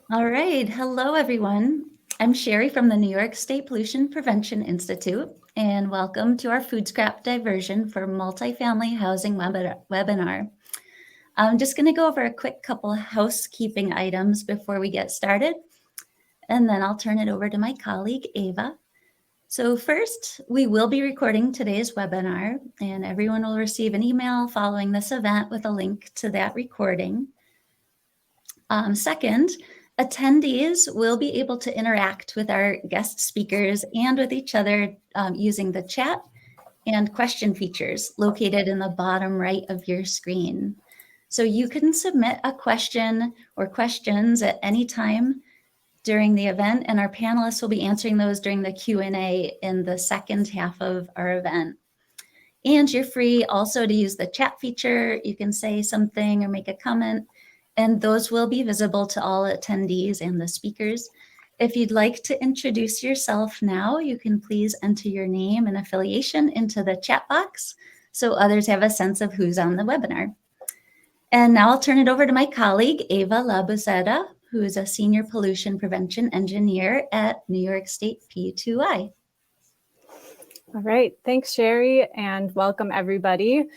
All right. Hello, everyone. I'm Sherry from the New York State Pollution Prevention Institute, and welcome to our food scrap diversion for multifamily housing webinar. I'm just going to go over a quick couple housekeeping items before we get started, and then I'll turn it over to my colleague, Ava. So first, we will be recording today's webinar, and everyone will receive an email following this event with a link to that recording. Second, attendees will be able to interact with our guest speakers and with each other using the chat and question features located in the bottom right of your screen. So you can submit a question or questions at any time during the event, and our panelists will be answering those during the Q&A in the second half of our event. And you're free also to use the chat feature. You can say something or make a comment, and those will be visible to all attendees and the speakers. If you'd like to introduce yourself now, you can please enter your name and affiliation into the chat box so others have a sense of who's on the webinar. And now I'll turn it over to my colleague, Ava Labuzeta, who is a Senior Pollution Prevention Engineer at New York State P2I. All right, thanks, Sherry, and welcome everybody.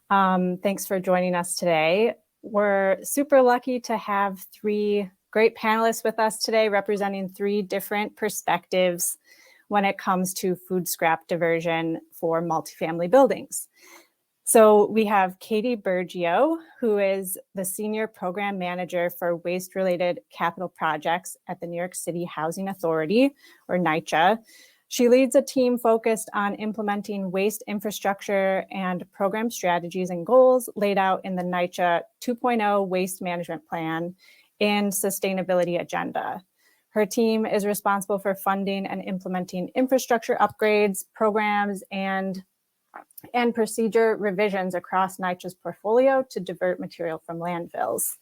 Thanks for joining us today. We're super lucky to have three great panelists with us today representing three different perspectives when it comes to food scrap diversion for multifamily buildings. So we have Katy Burgio, who is the Senior Program Manager for Waste-Related Capital Projects at the New York City Housing Authority, or NYCHA. She leads a team focused on implementing waste infrastructure and program strategies and goals laid out in the NYCHA 2.0 Waste Management Plan and Sustainability Agenda. Her team is responsible for funding and implementing infrastructure upgrades, programs, and procedure revisions across NYCHA's portfolio to divert material from landfills.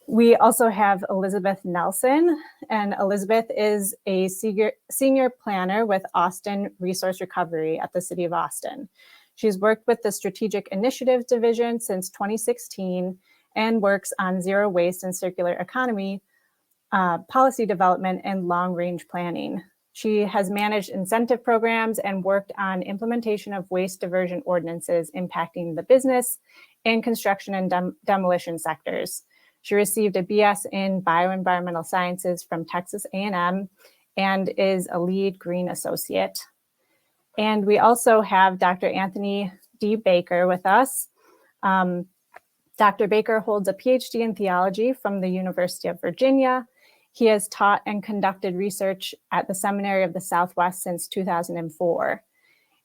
We also have Elizabeth Nelson, and Elizabeth is a senior planner with Austin Resource Recovery at the City of Austin. She's worked with the Strategic Initiatives Division since 2016 and works on zero waste and circular economy policy development and long-range planning. She has managed incentive programs and worked on implementation of waste diversion ordinances impacting the business and construction and demolition sectors. She received a BS in Bioenvironmental Sciences from Texas A&M and is a lead green associate. And we also have Dr. Anthony D. Baker with us. Dr. Baker holds a PhD in theology from the University of Virginia. He has taught and conducted research at the Seminary of the Southwest since 2004.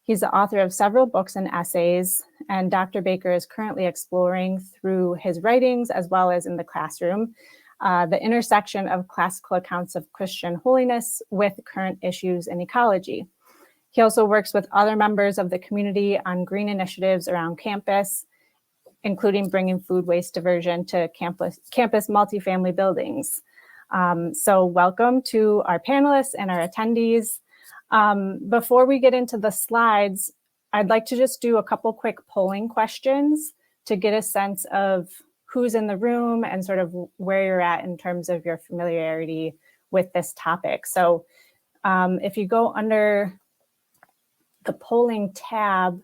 He's the author of several books and essays, and Dr. Baker is currently exploring through his writings as well as in the classroom the intersection of classical accounts of Christian holiness with current issues in ecology. He also works with other members of the community on green initiatives around campus, including bringing food waste diversion to campus multifamily buildings. So welcome to our panelists and our attendees. Before we get into the slides, I'd like to just do a couple quick polling questions to get a sense of who's in the room and sort of where you're at in terms of your familiarity with this topic. So if you go under the polling tab,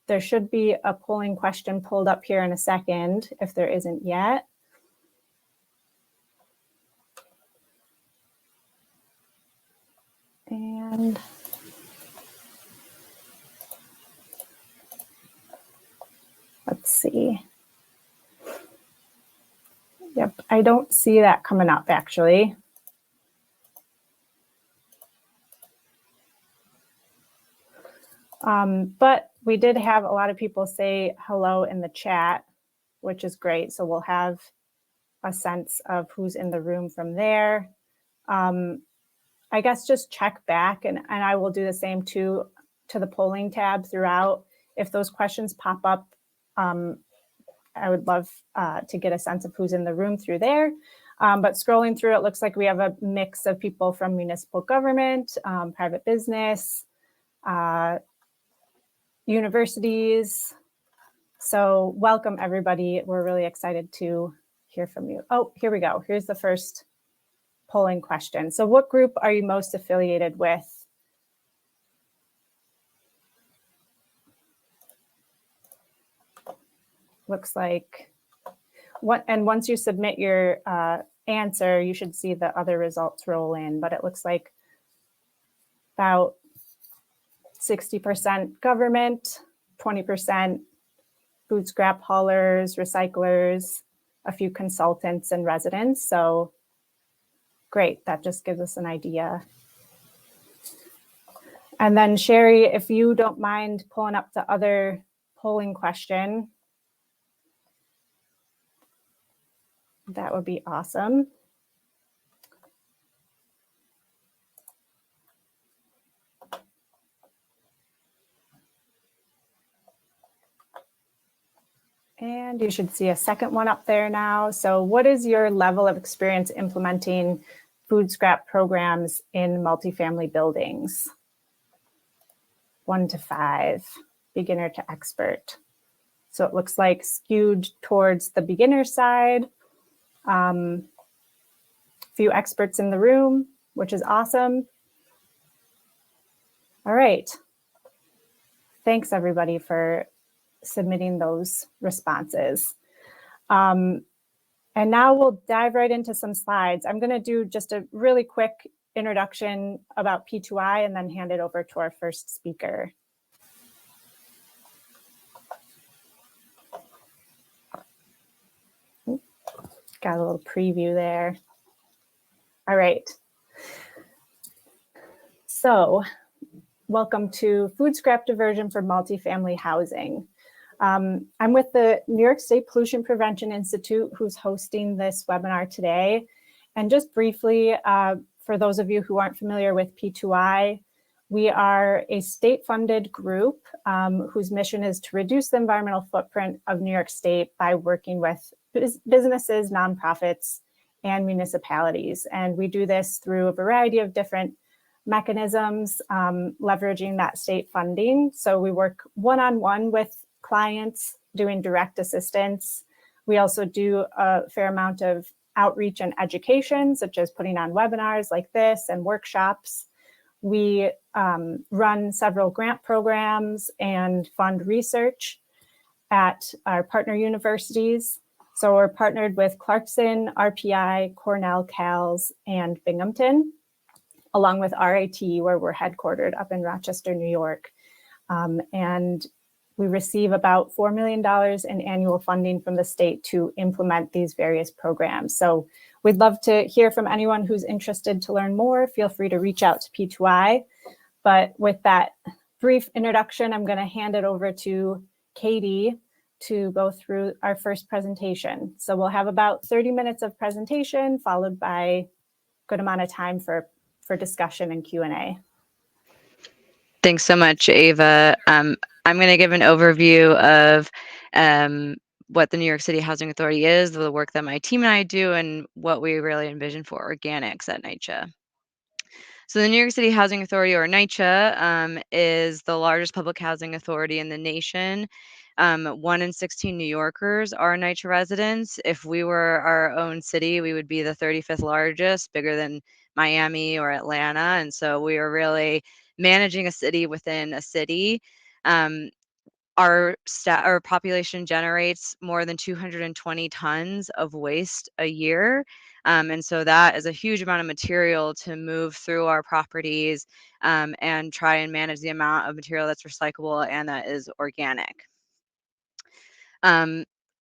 there should be a polling question pulled up here in a second, if there isn't yet. And let's see. Yep, I don't see that coming up actually. But we did have a lot of people say hello in the chat, which is great. So we'll have a sense of who's in the room from there. I guess just check back, and I will do the same too to the polling tab throughout. If those questions pop up, I would love to get a sense of who's in the room through there. But scrolling through, it looks like we have a mix of people from municipal government, private business, universities. So welcome everybody. We're really excited to hear from you. Oh, here we go. Here's the first polling question. So what group are you most affiliated with? Looks like and once you submit your answer, you should see the other results roll in, but it looks like about 60% government, 20% food scrap haulers, recyclers, a few consultants and residents. So great, that just gives us an idea. And then Sherry, if you don't mind pulling up the other polling question, that would be awesome. And you should see a second one up there now. So what is your level of experience implementing food scrap programs in multifamily buildings? 1 to 5, beginner to expert. So it looks like skewed towards the beginner side. Few experts in the room, which is awesome. All right. Thanks everybody for submitting those responses. And now we'll dive right into some slides. I'm going to do just a really quick introduction about P2I and then hand it over to our first speaker. Got a little preview there. All right. So welcome to Food Scrap Diversion for Multifamily Housing. I'm with the New York State Pollution Prevention Institute, who's hosting this webinar today. And just briefly, for those of you who aren't familiar with P2I, we are a state-funded group whose mission is to reduce the environmental footprint of New York State by working with businesses, nonprofits, and municipalities. And we do this through a variety of different mechanisms, leveraging that state funding. So we work one-on-one with clients doing direct assistance. We also do a fair amount of outreach and education, such as putting on webinars like this and workshops. We run several grant programs and fund research at our partner universities. So we're partnered with Clarkson, RPI, Cornell, CALS, and Binghamton, along with RIT, where we're headquartered up in Rochester, New York. And we receive about $4 million in annual funding from the state to implement these various programs. So we'd love to hear from anyone who's interested to learn more. Feel free to reach out to P2I. But with that brief introduction, I'm going to hand it over to Katy to go through our first presentation. So we'll have about 30 minutes of presentation, followed by a good amount of time for discussion and Q&A. Thanks so much, Ava. I'm going to give an overview of what the New York City Housing Authority is, the work that my team and I do, and what we really envision for organics at NYCHA. So the New York City Housing Authority, or NYCHA, is the largest public housing authority in the nation. 1 in 16 New Yorkers are NYCHA residents. If we were our own city, we would be the 35th largest, bigger than Miami or Atlanta. And so we are really managing a city within a city. Our population generates more than 220 tons of waste a year. And so that is a huge amount of material to move through our properties and try and manage the amount of material that's recyclable and that is organic.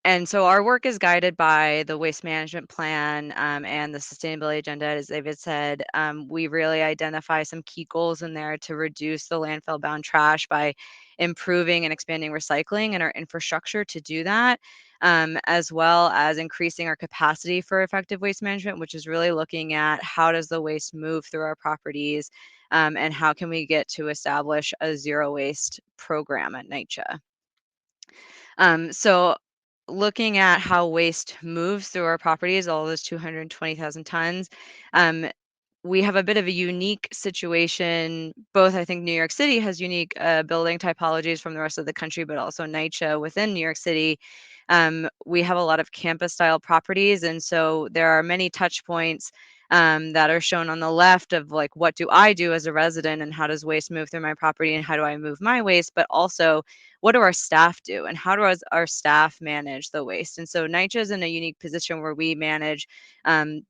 And so our work is guided by the waste management plan and the sustainability agenda, as David said. We really identify some key goals in there to reduce the landfill-bound trash by improving and expanding recycling and our infrastructure to do that, as well as increasing our capacity for effective waste management, which is really looking at how does the waste move through our properties and how can we get to establish a zero waste program at NYCHA. So looking at how waste moves through our properties, all those 220,000 tons, we have a bit of a unique situation. Both, I think New York City has unique building typologies from the rest of the country, but also NYCHA within New York City. We have a lot of campus style properties. And so there are many touch points that are shown on the left of like, what do I do as a resident and how does waste move through my property and how do I move my waste, but also what do our staff do and how do our staff manage the waste? And so NYCHA is in a unique position where we manage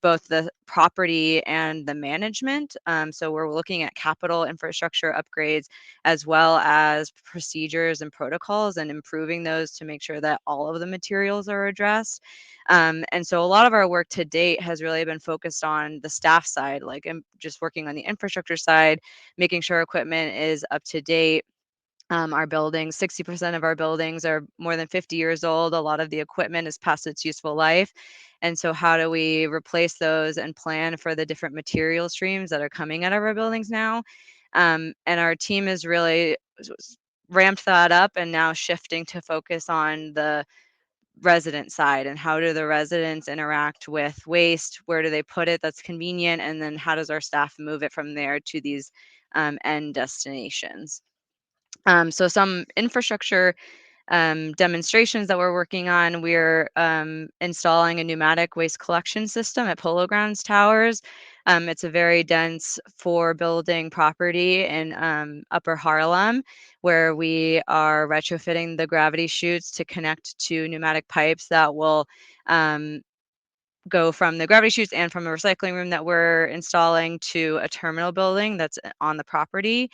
both the property and the management. So we're looking at capital infrastructure upgrades as well as procedures and protocols and improving those to make sure that all of the materials are addressed. And so a lot of our work to date has really been focused on the staff side, like just working on the infrastructure side, making sure equipment is up to date. Our buildings, 60% of our buildings are more than 50 years old. A lot of the equipment is past its useful life. And so how do we replace those and plan for the different material streams that are coming out of our buildings now? And our team has really ramped that up and now shifting to focus on the resident side and how do the residents interact with waste, where do they put it that's convenient, and then how does our staff move it from there to these end destinations. So some infrastructure demonstrations that we're working on, we're installing a pneumatic waste collection system at Polo Grounds Towers. It's a very dense 4-building property in Upper Harlem, where we are retrofitting the gravity chutes to connect to pneumatic pipes that will go from the gravity chutes and from a recycling room that we're installing to a terminal building that's on the property.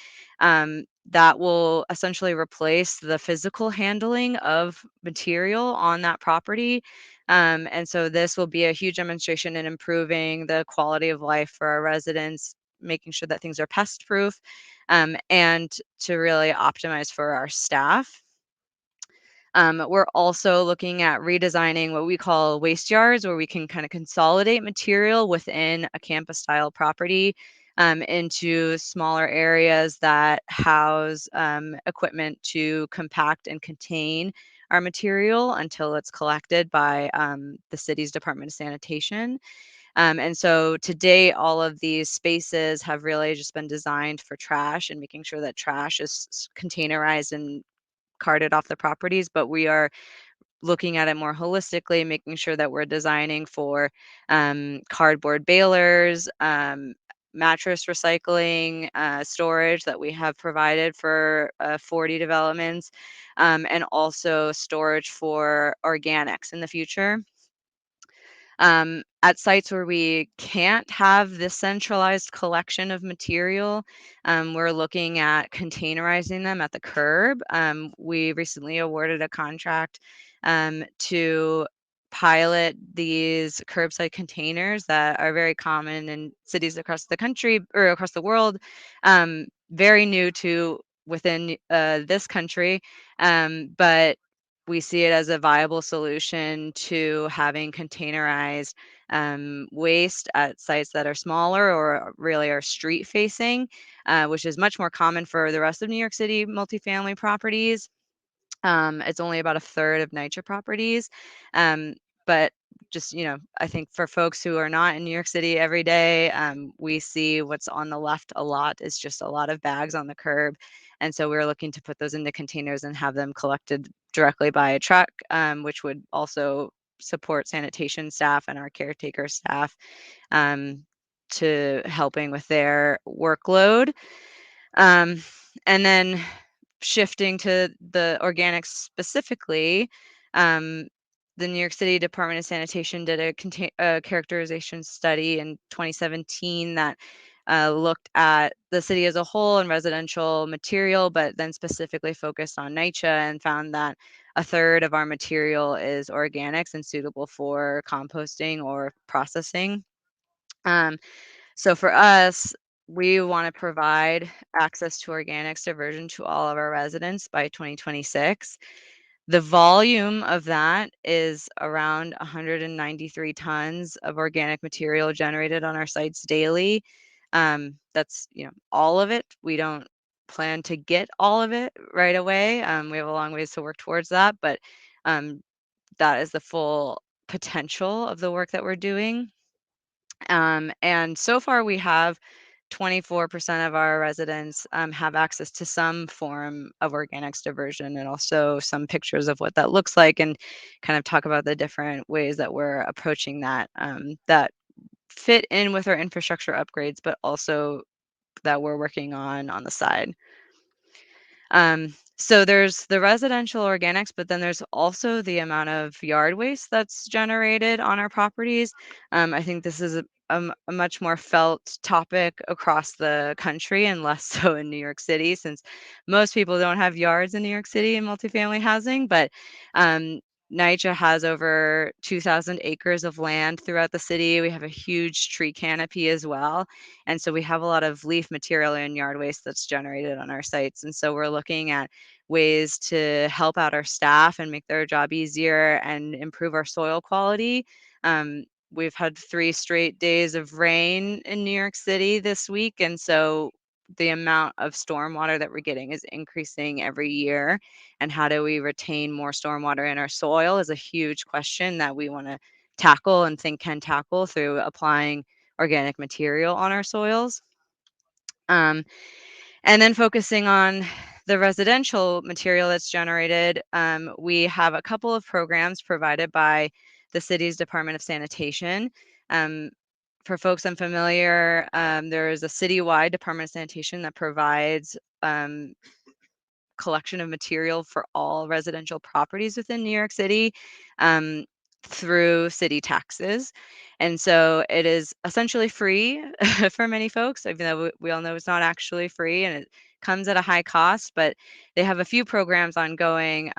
That will essentially replace the physical handling of material on that property. And so this will be a huge demonstration in improving the quality of life for our residents, making sure that things are pest proof, and to really optimize for our staff. We're also looking at redesigning what we call waste yards, where we can kind of consolidate material within a campus style property into smaller areas that house equipment to compact and contain our material until it's collected by the city's Department of Sanitation. And so to date, all of these spaces have really just been designed for trash and making sure that trash is containerized and carted off the properties, but we are looking at it more holistically, making sure that we're designing for cardboard balers, mattress recycling, storage that we have provided for 40 developments, and also storage for organics in the future. At sites where we can't have this centralized collection of material, we're looking at containerizing them at the curb. We recently awarded a contract to pilot these curbside containers that are very common in cities across the country or across the world, very new to within this country, but we see it as a viable solution to having containerized waste at sites that are smaller or really are street facing, which is much more common for the rest of New York City multifamily properties. It's only about a third of NYCHA properties. But just, I think for folks who are not in New York City every day, we see what's on the left a lot is just a lot of bags on the curb. And so we're looking to put those into containers and have them collected directly by a truck, which would also support sanitation staff and our caretaker staff to helping with their workload. And then shifting to the organics specifically, the New York City Department of Sanitation did a characterization study in 2017 that looked at the city as a whole and residential material, but then specifically focused on NYCHA and found that a third of our material is organics and suitable for composting or processing. So for us, we want to provide access to organics diversion to all of our residents by 2026. The volume of that is around 193 tons of organic material generated on our sites daily. That's, all of it. We don't plan to get all of it right away. We have a long ways to work towards that, but that is the full potential of the work that we're doing. And so far, we have 24% of our residents have access to some form of organics diversion, and also some pictures of what that looks like, and kind of talk about the different ways that we're approaching that. That fit in with our infrastructure upgrades, but also that we're working on the side. So there's the residential organics, but then there's also the amount of yard waste that's generated on our properties. I think this is a much more felt topic across the country and less so in New York City, since most people don't have yards in New York City in multifamily housing. But NYCHA has over 2,000 acres of land throughout the city. We have a huge tree canopy as well. And so we have a lot of leaf material and yard waste that's generated on our sites. And so we're looking at ways to help out our staff and make their job easier and improve our soil quality. We've had 3 straight days of rain in New York City this week. And so the amount of stormwater that we're getting is increasing every year. And how do we retain more stormwater in our soil is a huge question that we want to tackle and think can tackle through applying organic material on our soils. And then focusing on the residential material that's generated, we have a couple of programs provided by the city's Department of Sanitation. For folks unfamiliar, there is a citywide Department of Sanitation that provides collection of material for all residential properties within New York City through city taxes. And so it is essentially free for many folks, even though we all know it's not actually free and it comes at a high cost. But they have a few programs ongoing.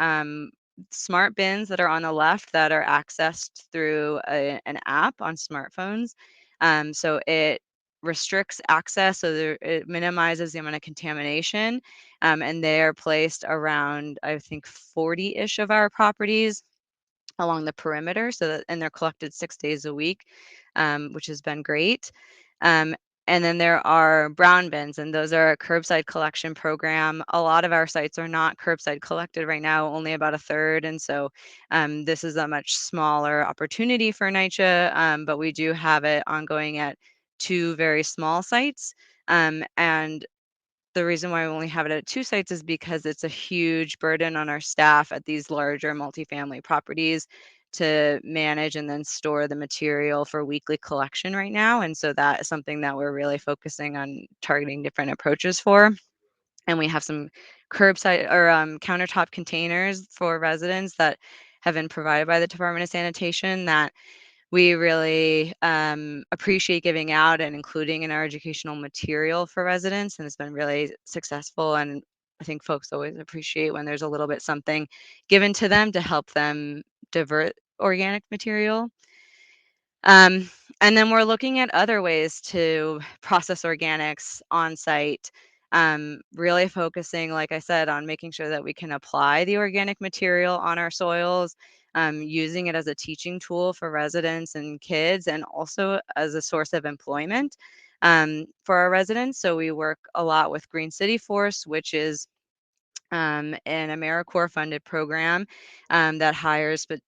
Smart bins that are on the left that are accessed through an app on smartphones. So it restricts access, so it minimizes the amount of contamination. And they're placed around, I think, 40-ish of our properties along the perimeter. And they're collected 6 days a week, which has been great. And then there are brown bins, and those are a curbside collection program. A lot of our sites are not curbside collected right now, only about a third. And so this is a much smaller opportunity for NYCHA, but we do have it ongoing at 2 very small sites. And the reason why we only have it at 2 sites is because it's a huge burden on our staff at these larger multifamily properties to manage and then store the material for weekly collection right now. And so that is something that we're really focusing on targeting different approaches for. And we have some curbside or countertop containers for residents that have been provided by the Department of Sanitation that we really appreciate giving out and including in our educational material for residents, and it's been really successful. And I think folks always appreciate when there's a little bit something given to them to help them divert organic material. And then we're looking at other ways to process organics on site, really focusing, like I said, on making sure that we can apply the organic material on our soils, using it as a teaching tool for residents and kids, and also as a source of employment for our residents. So we work a lot with Green City Force, which is an AmeriCorps funded program that hires but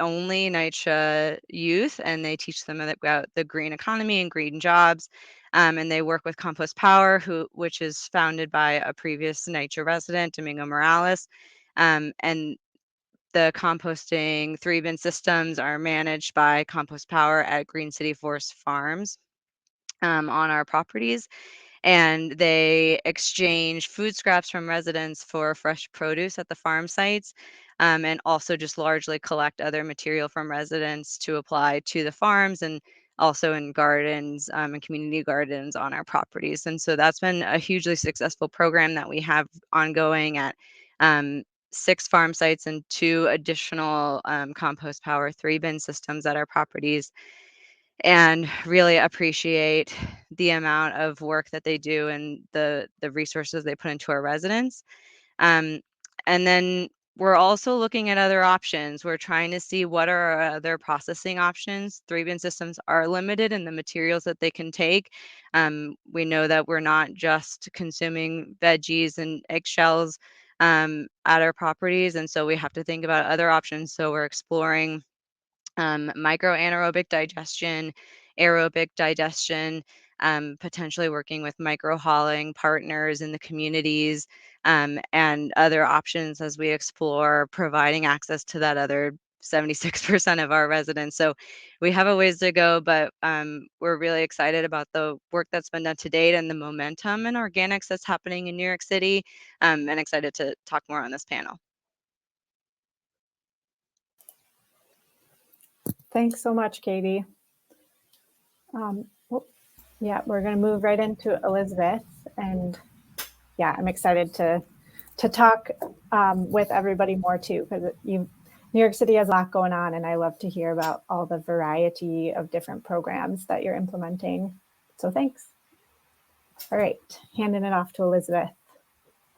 only NYCHA youth, and they teach them about the green economy and green jobs. And they work with Compost Power, which is founded by a previous NYCHA resident, Domingo Morales. And the composting 3-bin systems are managed by Compost Power at Green City Forest Farms on our properties. And they exchange food scraps from residents for fresh produce at the farm sites, and also just largely collect other material from residents to apply to the farms and also in gardens and community gardens on our properties. And so that's been a hugely successful program that we have ongoing at 6 farm sites and 2 additional Compost Power 3-bin systems at our properties, and really appreciate the amount of work that they do and the resources they put into our residents. And then we're also looking at other options. We're trying to see what are our other processing options. 3-bin systems are limited in the materials that they can take. We know that we're not just consuming veggies and eggshells at our properties, and so we have to think about other options. So we're exploring micro anaerobic digestion, aerobic digestion, potentially working with micro hauling partners in the communities, and other options as we explore providing access to that other 76% of our residents. So we have a ways to go, but we're really excited about the work that's been done to date and the momentum in organics that's happening in New York City, and excited to talk more on this panel. Thanks so much, Katie. Yeah, we're going to move right into Elizabeth, and yeah, I'm excited to talk with everybody more too, because New York City has a lot going on, and I love to hear about all the variety of different programs that you're implementing. So thanks. All right, handing it off to Elizabeth.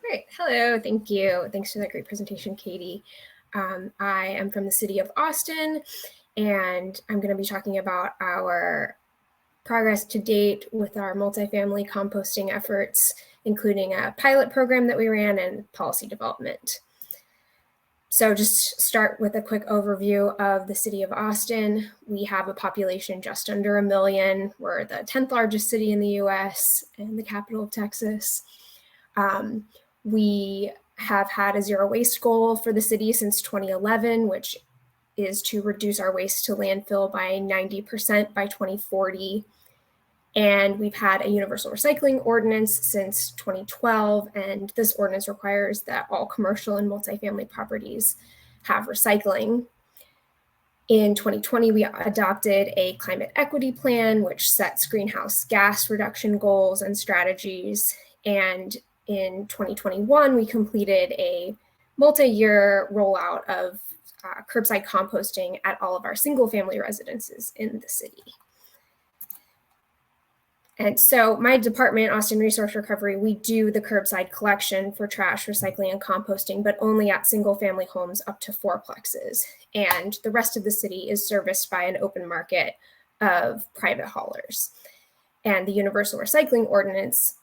Great. Hello. Thank you. Thanks for that great presentation, Katie. I am from the city of Austin, and I'm going to be talking about our progress to date with our multifamily composting efforts, including a pilot program that we ran and policy development. So just start with a quick overview of the city of Austin. We have a population just under 1 million. We're the 10th largest city in the US and the capital of Texas. We have had a zero waste goal for the city since 2011, which is to reduce our waste to landfill by 90% by 2040. And we've had a universal recycling ordinance since 2012. And this ordinance requires that all commercial and multifamily properties have recycling. In 2020, we adopted a climate equity plan, which sets greenhouse gas reduction goals and strategies. And in 2021, we completed a multi-year rollout of curbside composting at all of our single-family residences in the city. And so my department, Austin Resource Recovery, we do the curbside collection for trash, recycling, and composting, but only at single-family homes up to 4plexes. And the rest of the city is serviced by an open market of private haulers. And the universal recycling ordinance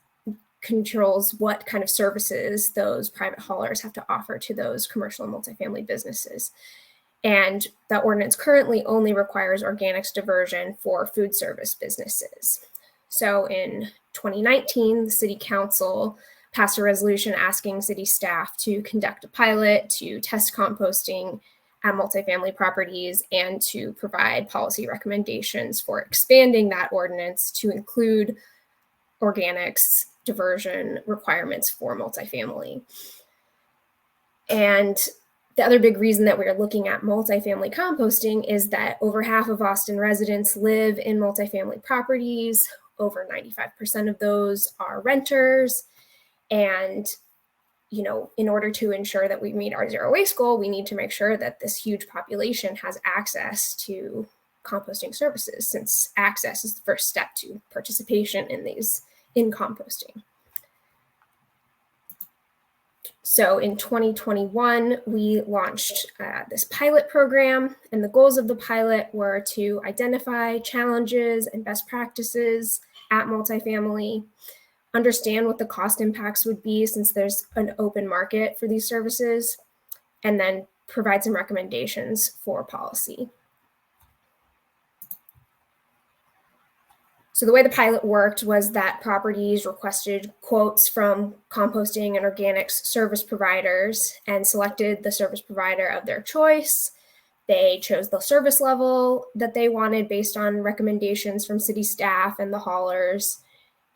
controls what kind of services those private haulers have to offer to those commercial and multifamily businesses. And that ordinance currently only requires organics diversion for food service businesses. So in 2019, the City Council passed a resolution asking city staff to conduct a pilot to test composting at multifamily properties and to provide policy recommendations for expanding that ordinance to include organics diversion requirements for multifamily. And the other big reason that we're looking at multifamily composting is that over half of Austin residents live in multifamily properties. Over 95% of those are renters. And, you know, in order to ensure that we meet our zero waste goal, we need to make sure that this huge population has access to composting services, since access is the first step to participation in composting. So in 2021, we launched this pilot program, and the goals of the pilot were to identify challenges and best practices at multifamily, understand what the cost impacts would be since there's an open market for these services, and then provide some recommendations for policy. So the way the pilot worked was that properties requested quotes from composting and organics service providers and selected the service provider of their choice. They chose the service level that they wanted based on recommendations from city staff and the haulers.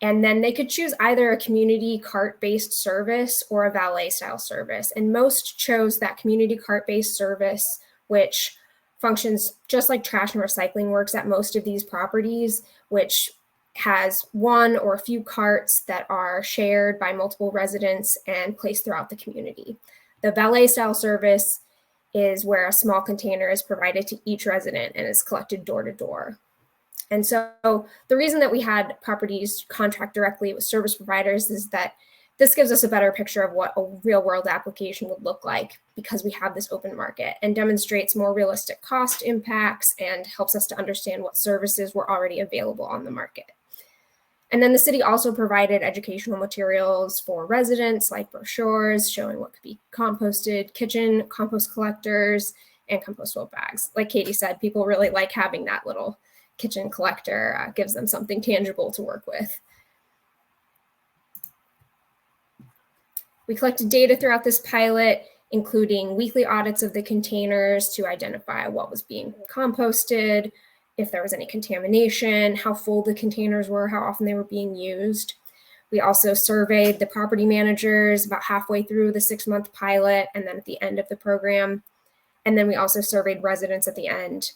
And then they could choose either a community cart-based service or a valet-style service. And most chose that community cart-based service, which functions just like trash and recycling works at most of these properties, which has one or a few carts that are shared by multiple residents and placed throughout the community. The valet-style service is where a small container is provided to each resident and is collected door to door. And so the reason that we had properties contract directly with service providers is that this gives us a better picture of what a real world application would look like, because we have this open market, and demonstrates more realistic cost impacts and helps us to understand what services were already available on the market. And then the city also provided educational materials for residents, like brochures showing what could be composted, kitchen compost collectors, and compostable bags. Like Katie said, people really like having that little kitchen collector, gives them something tangible to work with. We collected data throughout this pilot including weekly audits of the containers to identify what was being composted, if there was any contamination, how full the containers were, how often they were being used. We also surveyed the property managers about halfway through the 6-month pilot and then at the end of the program. And then we also surveyed residents at the end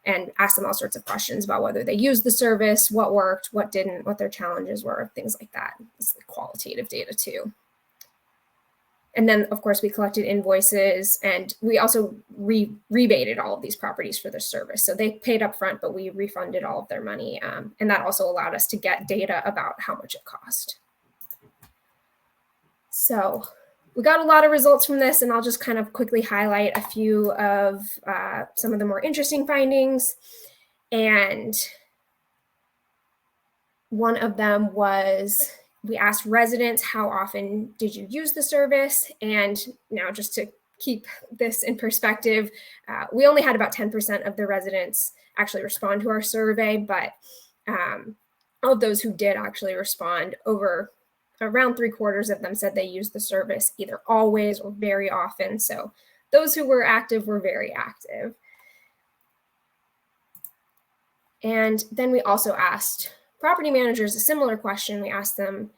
and asked them all sorts of questions about whether they used the service, what worked, what didn't, what their challenges were, things like that. It's the qualitative data too. And then, of course, we collected invoices, and we also rebated all of these properties for the service. So they paid up front, but we refunded all of their money. And that also allowed us to get data about how much it cost. So we got a lot of results from this, and I'll just kind of quickly highlight a few of some of the more interesting findings. And one of them was, we asked residents, how often did you use the service? And now, just to keep this in perspective, we only had about 10% of the residents actually respond to our survey, but of those who did actually respond, around 3/4 of them said they used the service either always or very often. So those who were active were very active. And then we also asked property managers a similar question. We asked them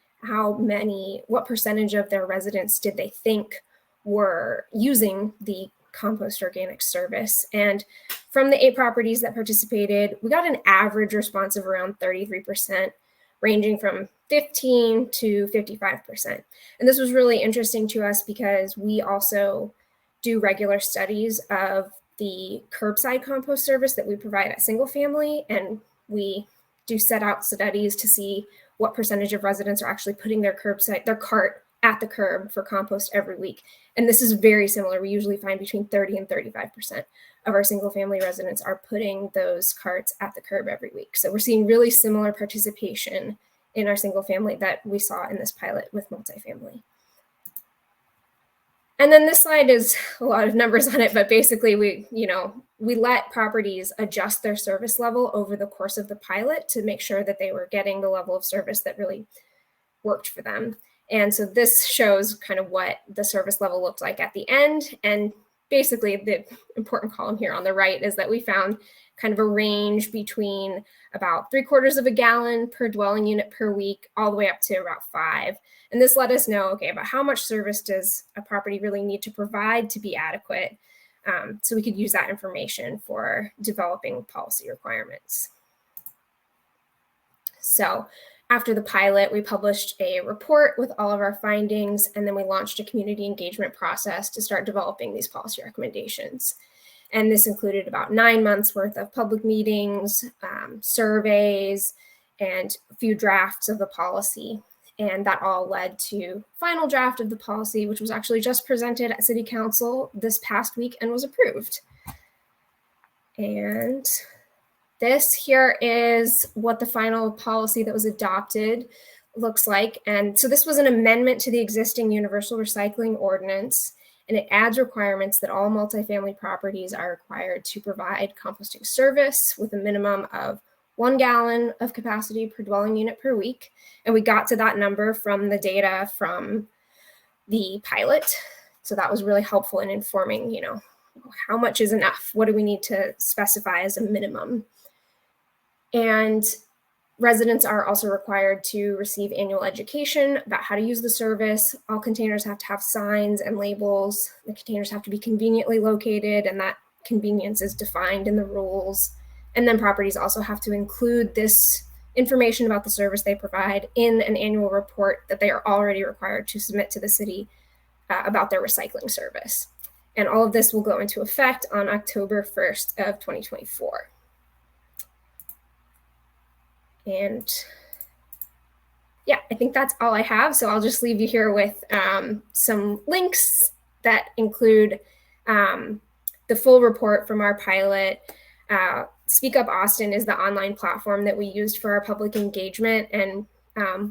what percentage of their residents did they think were using the compost organic service. And from the 8 properties that participated, we got an average response of around 33%, ranging from 15 to 55%. And this was really interesting to us because we also do regular studies of the curbside compost service that we provide at single family, and we do set out studies to see what percentage of residents are actually putting their cart at the curb for compost every week. And this is very similar. We usually find between 30 and 35% of our single family residents are putting those carts at the curb every week. So we're seeing really similar participation in our single family that we saw in this pilot with multifamily. And then this slide is a lot of numbers on it, but basically we let properties adjust their service level over the course of the pilot to make sure that they were getting the level of service that really worked for them. And so this shows kind of what the service level looked like at the end. And basically the important column here on the right is that we found kind of a range between about 3/4 of a gallon per dwelling unit per week, all the way up to about 5. And this let us know, okay, about how much service does a property really need to provide to be adequate? So we could use that information for developing policy requirements. So after the pilot, we published a report with all of our findings, and then we launched a community engagement process to start developing these policy recommendations. And this included about 9 months worth of public meetings, surveys, and a few drafts of the policy. And that all led to final draft of the policy, which was actually just presented at City Council this past week and was approved. And this here is what the final policy that was adopted looks like. And so this was an amendment to the existing universal recycling ordinance, and it adds requirements that all multifamily properties are required to provide composting service with a minimum of 1 gallon of capacity per dwelling unit per week. And we got to that number from the data from the pilot. So that was really helpful in informing, how much is enough? What do we need to specify as a minimum? And residents are also required to receive annual education about how to use the service. All containers have to have signs and labels. The containers have to be conveniently located, and that convenience is defined in the rules. And then properties also have to include this information about the service they provide in an annual report that they are already required to submit to the city about their recycling service. And all of this will go into effect on October 1st of 2024. And yeah, I think that's all I have. So I'll just leave you here with some links that include the full report from our pilot. Speak Up Austin is the online platform that we used for our public engagement. And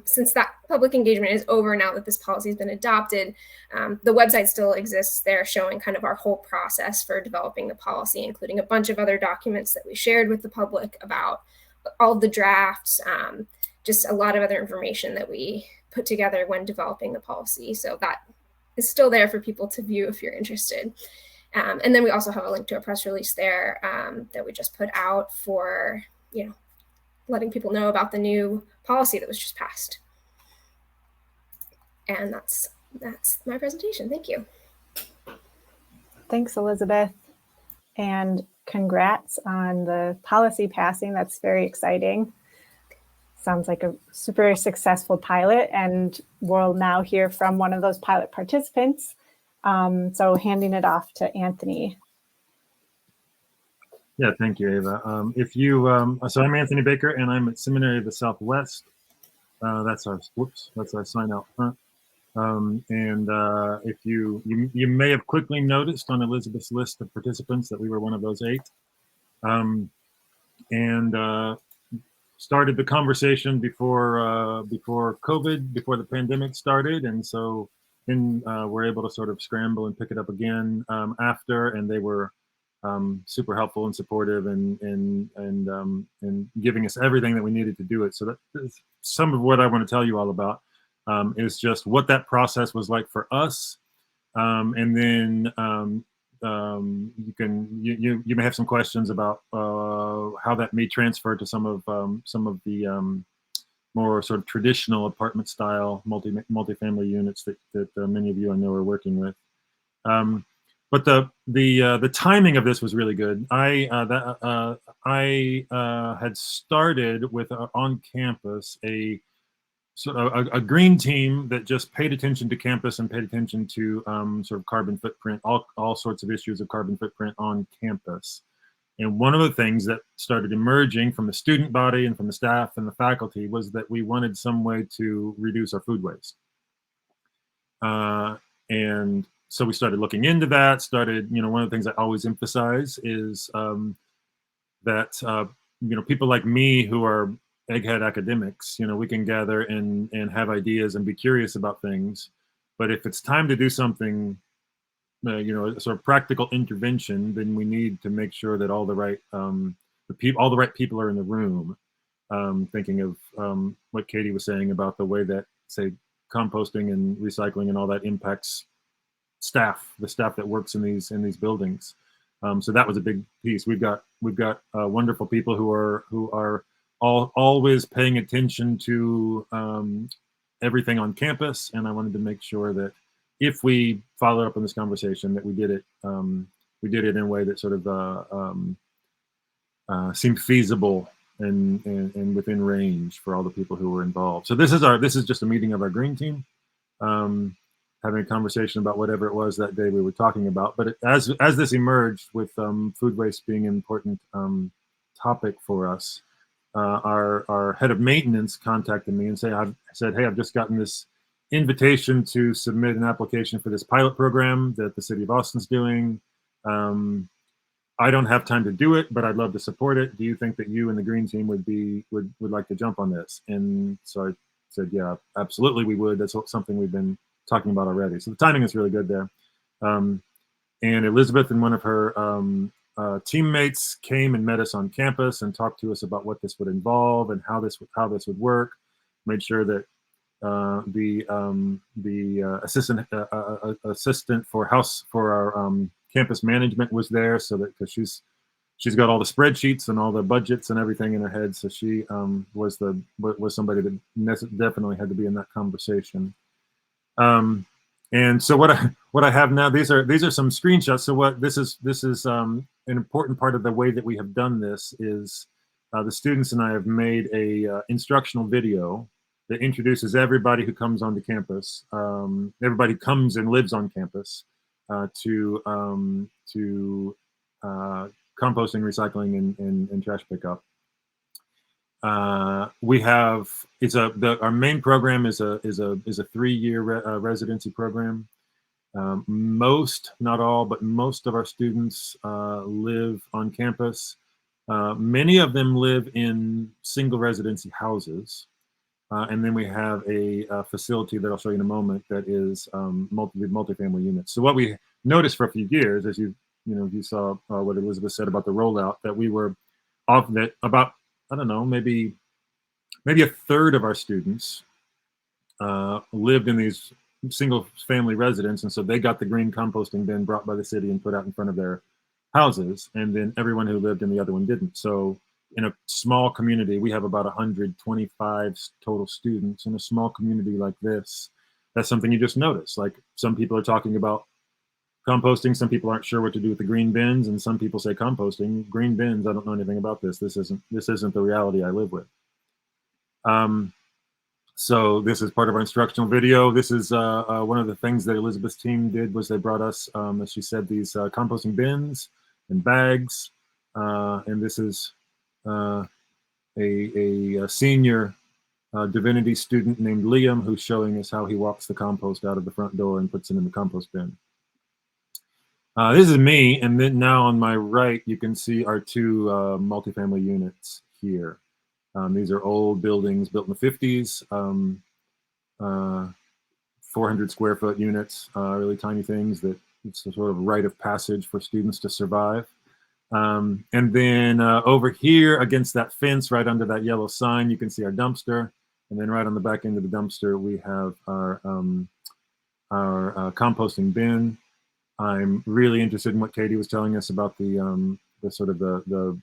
since that public engagement is over now that this policy has been adopted, the website still exists there, showing kind of our whole process for developing the policy, including a bunch of other documents that we shared with the public about all of the drafts, just a lot of other information that we put together when developing the policy. So that is still there for people to view if you're interested. And then we also have a link to a press release there that we just put out for, letting people know about the new policy that was just passed. And that's my presentation. Thank you. Thanks, Elizabeth. And congrats on the policy passing. That's very exciting. Sounds like a super successful pilot, and we'll now hear from one of those pilot participants. So handing it off to Anthony. Yeah, thank you, Ava. So I'm Anthony Baker, and I'm at Seminary of the Southwest. That's our sign out front. If you may have quickly noticed on Elizabeth's list of participants that we were one of those 8, started the conversation before COVID, before the pandemic started, and so then we're able to sort of scramble and pick it up again after, and they were super helpful and supportive and giving us everything that we needed to do it. So that's some of what I want to tell you all about. Is just what that process was like for us, and then you may have some questions about how that may transfer to some of the more sort of traditional apartment style multifamily units that many of you I know are working with. But the timing of this was really good. I had started with on campus a green team that just paid attention to campus and paid attention to sort of carbon footprint, all sorts of issues of carbon footprint on campus. And one of the things that started emerging from the student body and from the staff and the faculty was that we wanted some way to reduce our food waste. And so we started looking into that, one of the things I always emphasize is that people like me who are egghead academics, we can gather and have ideas and be curious about things. But if it's time to do something, a sort of practical intervention, then we need to make sure that all the right people are in the room. Thinking of what Katie was saying about the way that, say, composting and recycling and all that impacts the staff that works in these buildings. So that was a big piece. We've got wonderful people who are always paying attention to everything on campus, and I wanted to make sure that if we followed up on this conversation, that we did it in a way that sort of seemed feasible and within range for all the people who were involved. So this is just a meeting of our green team, having a conversation about whatever it was that day we were talking about. But as this emerged with food waste being an important topic for us, our head of maintenance contacted me and said, hey, I've just gotten this invitation to submit an application for this pilot program that the city of Austin's doing. I don't have time to do it, but I'd love to support it. Do you think that you and the green team would like to jump on this? And so I said, yeah, absolutely we would. That's something we've been talking about already. So the timing is really good there. And Elizabeth and one of her teammates came and met us on campus and talked to us about what this would involve and how this would work. Made sure that the assistant for our campus management was there, so that because she's got all the spreadsheets and all the budgets and everything in her head, so she was somebody that definitely had to be in that conversation. And so what I have now, these are some screenshots. So what this is an important part of the way that we have done this is the students and I have made a instructional video that introduces everybody who comes onto campus, everybody who comes and lives on campus to composting, recycling, and trash pickup. We have our main program is a 3-year residency program. Most, not all, but most of our students live on campus. Many of them live in single residency houses. And then we have a facility that I'll show you in a moment that is multifamily units. So what we noticed for a few years, as you saw what Elizabeth said about the rollout, that we were off that about, I don't know, maybe a third of our students lived in these single family residents, and so they got the green composting bin brought by the city and put out in front of their houses, and then everyone who lived in the other one didn't. So in a small community, we have about 125 total students. In a small community like this, that's something you just notice. Like, some people are talking about composting, some people aren't sure what to do with the green bins, and some people say composting, green bins, I don't know anything about this. This isn't the reality I live with. So this is part of our instructional video. This is one of the things that Elizabeth's team did, was they brought us, as she said, these composting bins and bags. And this is a senior divinity student named Liam, who's showing us how he walks the compost out of the front door and puts it in the compost bin. This is me, and then now on my right, you can see our two multifamily units here. These are old buildings built in the 50s, 400 square foot units, really tiny things that it's a sort of rite of passage for students to survive. And then over here against that fence, right under that yellow sign, you can see our dumpster. And then right on the back end of the dumpster, we have our composting bin. I'm really interested in what Katie was telling us about the sort of the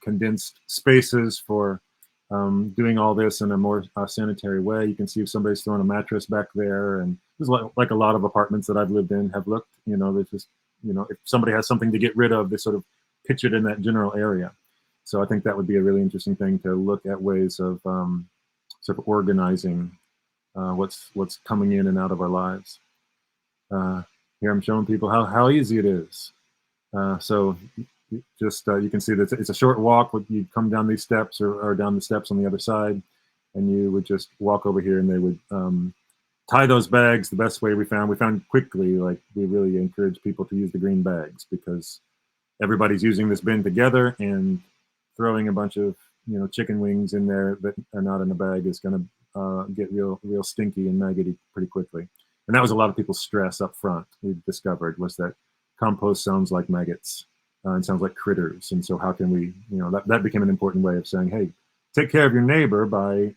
condensed spaces for doing all this in a more sanitary way. You can see if somebody's throwing a mattress back there, and this is like a lot of apartments that I've lived in have looked. You know, there's just, you know, if somebody has something to get rid of, they sort of pitch it in that general area. So I think that would be a really interesting thing to look at, ways of sort of organizing what's coming in and out of our lives. Here I'm showing people how easy it is. So just you can see that it's a short walk. You'd come down these steps or down the steps on the other side, and you would just walk over here, and they would tie those bags. The best way we found quickly, like, we really encourage people to use the green bags, because everybody's using this bin together, and throwing a bunch of, you know, chicken wings in there that are not in a bag is going to get real stinky and maggoty pretty quickly. And that was a lot of people's stress up front, we discovered, was that compost sounds like maggots and sounds like critters. And so how can we, you know, that became an important way of saying, hey, take care of your neighbor by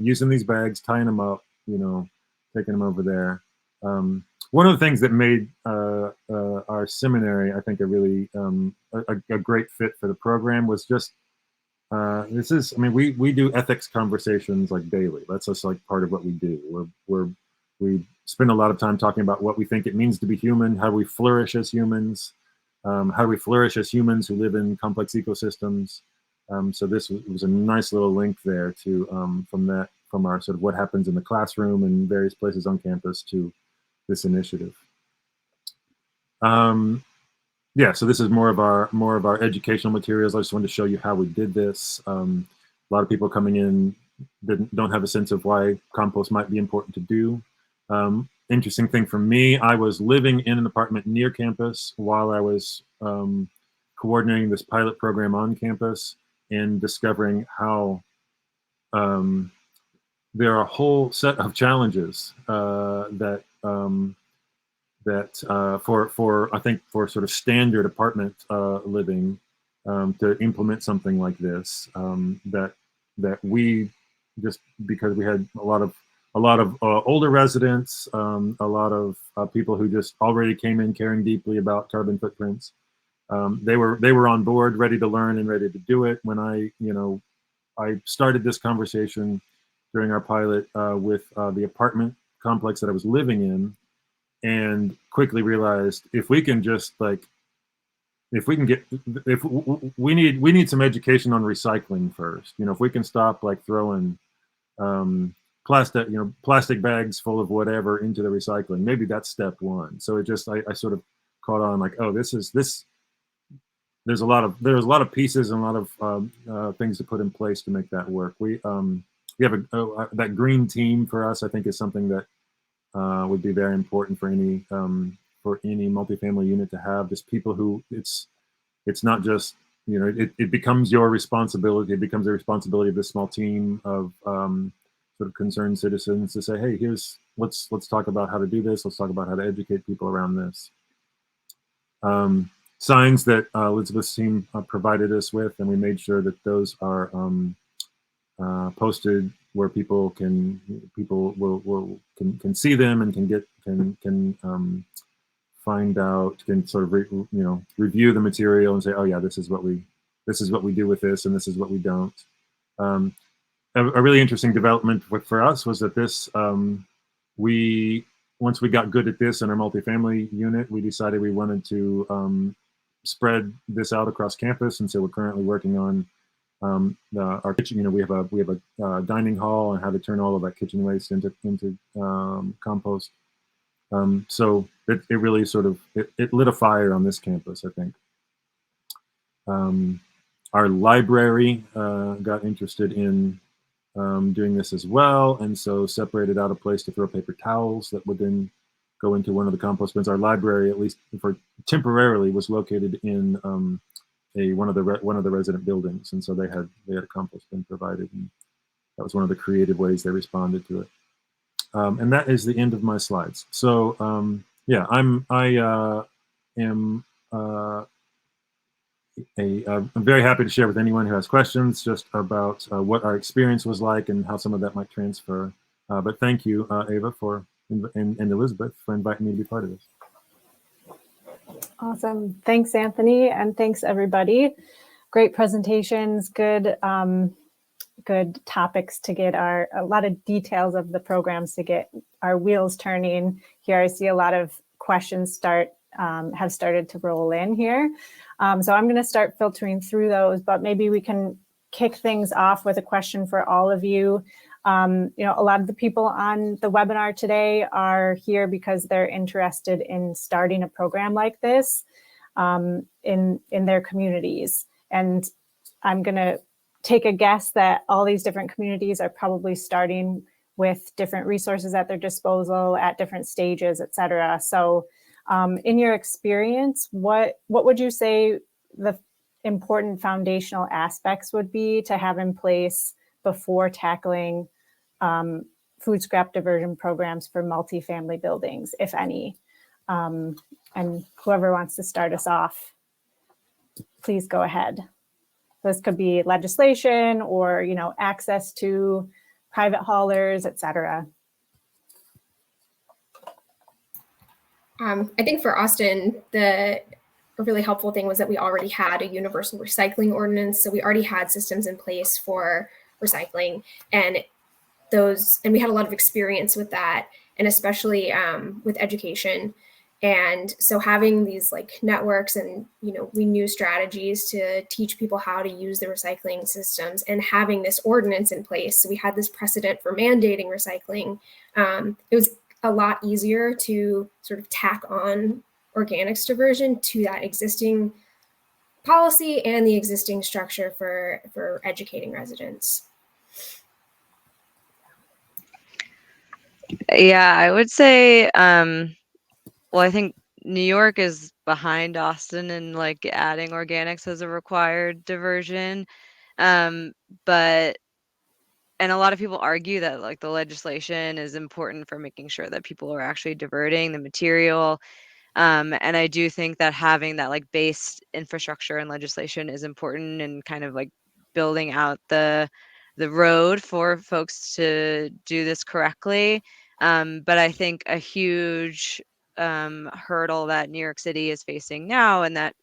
using these bags, tying them up, you know, taking them over there. One of the things that made our seminary, I think, a really a great fit for the program was just, this is, I mean, we do ethics conversations like daily. That's just like part of what we do. We spend a lot of time talking about what we think it means to be human, how we flourish as humans, how we flourish as humans who live in complex ecosystems. So this was a nice little link there to from our sort of what happens in the classroom and various places on campus to this initiative. Yeah, so this is more of our educational materials. I just wanted to show you how we did this. A lot of people coming in don't have a sense of why compost might be important to do. Interesting thing for me, I was living in an apartment near campus while I was coordinating this pilot program on campus, and discovering how there are a whole set of challenges that I think for sort of standard apartment living to implement something like this, that we, just because we had a lot of older residents, a lot of people who just already came in caring deeply about carbon footprints. They were on board, ready to learn and ready to do it. When I started this conversation during our pilot with the apartment complex that I was living in, and quickly realized we need some education on recycling first. You know, if we can stop like throwing plastic bags full of whatever into the recycling, maybe that's step one. So it just, I sort of caught on like, oh, there's a lot of pieces and a lot of things to put in place to make that work. We have that green team for us, I think, is something that would be very important for any multifamily unit to have. Just people who it's not just, you know, it becomes your responsibility. It becomes the responsibility of this small team of sort of concerned citizens to say, hey, let's talk about how to do this. Let's talk about how to educate people around this. Signs that Elizabeth's team provided us with, and we made sure that those are posted where people can see them and can find out, can sort of review the material and say, oh yeah, this is what we do with this, and this is what we don't. A really interesting development for us was that this once we got good at this in our multifamily unit, we decided we wanted to spread this out across campus, and so we're currently working on our kitchen. We have a dining hall and how to turn all of that kitchen waste into compost. So it really sort of it lit a fire on this campus, I think. Our library got interested in doing this as well, and so separated out a place to throw paper towels that would then go into one of the compost bins. Our library, at least for temporarily, was located in one of the resident buildings, and so they had a compost bin provided, and that was one of the creative ways they responded to it. And that is the end of my slides. So yeah, I'm very happy to share with anyone who has questions just about what our experience was like and how some of that might transfer. But thank you, Ava, and Elizabeth, for inviting me to be part of this. Awesome. Thanks, Anthony, and thanks, everybody. Great presentations, good topics to get a lot of details of the programs to get our wheels turning here. I see a lot of questions have started to roll in here. So I'm going to start filtering through those, but maybe we can kick things off with a question for all of you. A lot of the people on the webinar today are here because they're interested in starting a program like this in their communities. And I'm going to take a guess that all these different communities are probably starting with different resources at their disposal at different stages, et cetera. So in your experience, what would you say the important foundational aspects would be to have in place before tackling food scrap diversion programs for multifamily buildings, if any? And whoever wants to start us off, please go ahead. This could be legislation or, access to private haulers, et cetera. I think for Austin, a really helpful thing was that we already had a universal recycling ordinance. So we already had systems in place for recycling, and we had a lot of experience with that, and especially with education. And so having these networks and, we knew strategies to teach people how to use the recycling systems, and having this ordinance in place. So we had this precedent for mandating recycling. It was a lot easier to sort of tack on organics diversion to that existing policy and the existing structure for educating residents. Yeah, I would say, well, I think New York is behind Austin in adding organics as a required diversion. And a lot of people argue that the legislation is important for making sure that people are actually diverting the material. And I do think that having that base infrastructure and legislation is important, and kind of building out the road for folks to do this correctly. But I think a huge hurdle that New York City is facing now, and that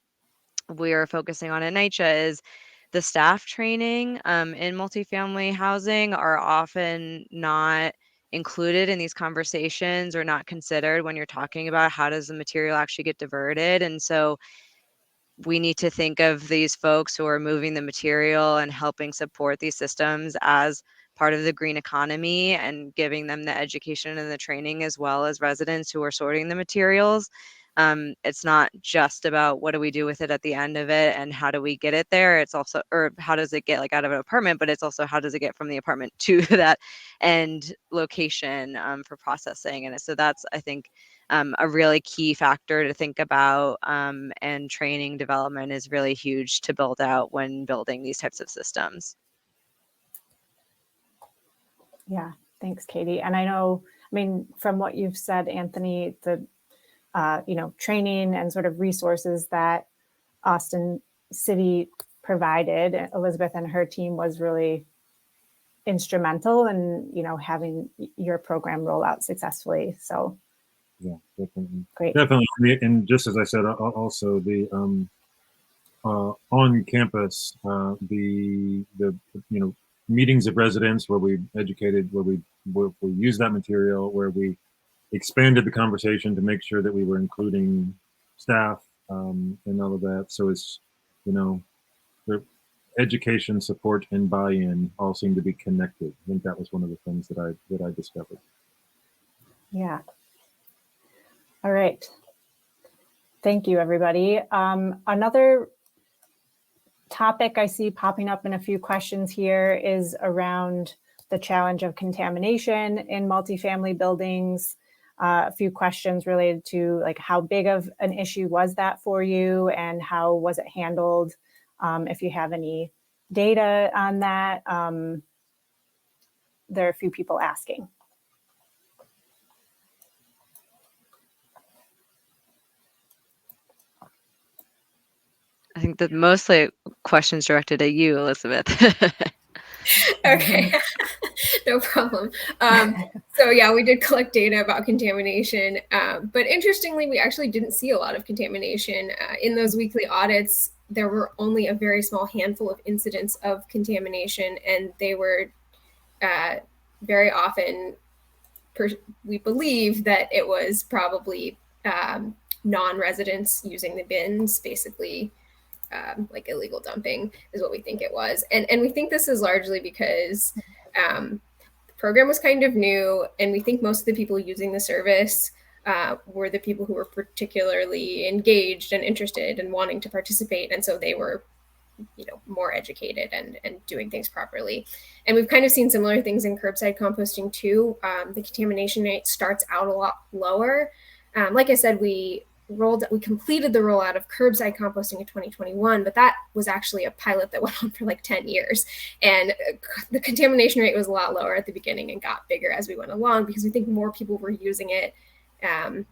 we are focusing on at NYCHA, is the staff training in multifamily housing are often not included in these conversations, or not considered when you're talking about how does the material actually get diverted. And so we need to think of these folks who are moving the material and helping support these systems as part of the green economy, and giving them the education and the training, as well as residents who are sorting the materials. It's not just about what do we do with it at the end of it and how do we get it there. It's also, or how does it get out of an apartment, but it's also how does it get from the apartment to that end location for processing. And so that's, I think, a really key factor to think about, and training development is really huge to build out when building these types of systems. Yeah, thanks, Katie. And I know, from what you've said, Anthony, the training and sort of resources that Austin City provided, Elizabeth and her team was really instrumental in, having your program roll out successfully. So Yeah, definitely. great. Definitely. And just as I said, also the on campus, the meetings of residents where we educated, where we used that material, where we expanded the conversation to make sure that we were including staff and all of that. So it's, the education, support, and buy-in all seem to be connected. I think that was one of the things that I discovered. Yeah. All right. Thank you, everybody. Another topic I see popping up in a few questions here is around the challenge of contamination in multifamily buildings. A few questions related to like how big of an issue was that for you and how was it handled? If you have any data on that, there are a few people asking. I think that mostly questions directed at you, Elizabeth. Okay, no problem. So yeah, we did collect data about contamination, but interestingly, we actually didn't see a lot of contamination. In those weekly audits, there were only a very small handful of incidents of contamination, and they were very often, we believe that it was probably non-residents using the bins, basically like illegal dumping is what we think it was. And we think this is largely because the program was kind of new, and we think most of the people using the service were the people who were particularly engaged and interested and wanting to participate. And so they were, more educated and doing things properly. And we've kind of seen similar things in curbside composting too. The contamination rate starts out a lot lower. Like I said, we completed the rollout of curbside composting in 2021, but that was actually a pilot that went on for like 10 years. And the contamination rate was a lot lower at the beginning and got bigger as we went along because we think more people were using it. And,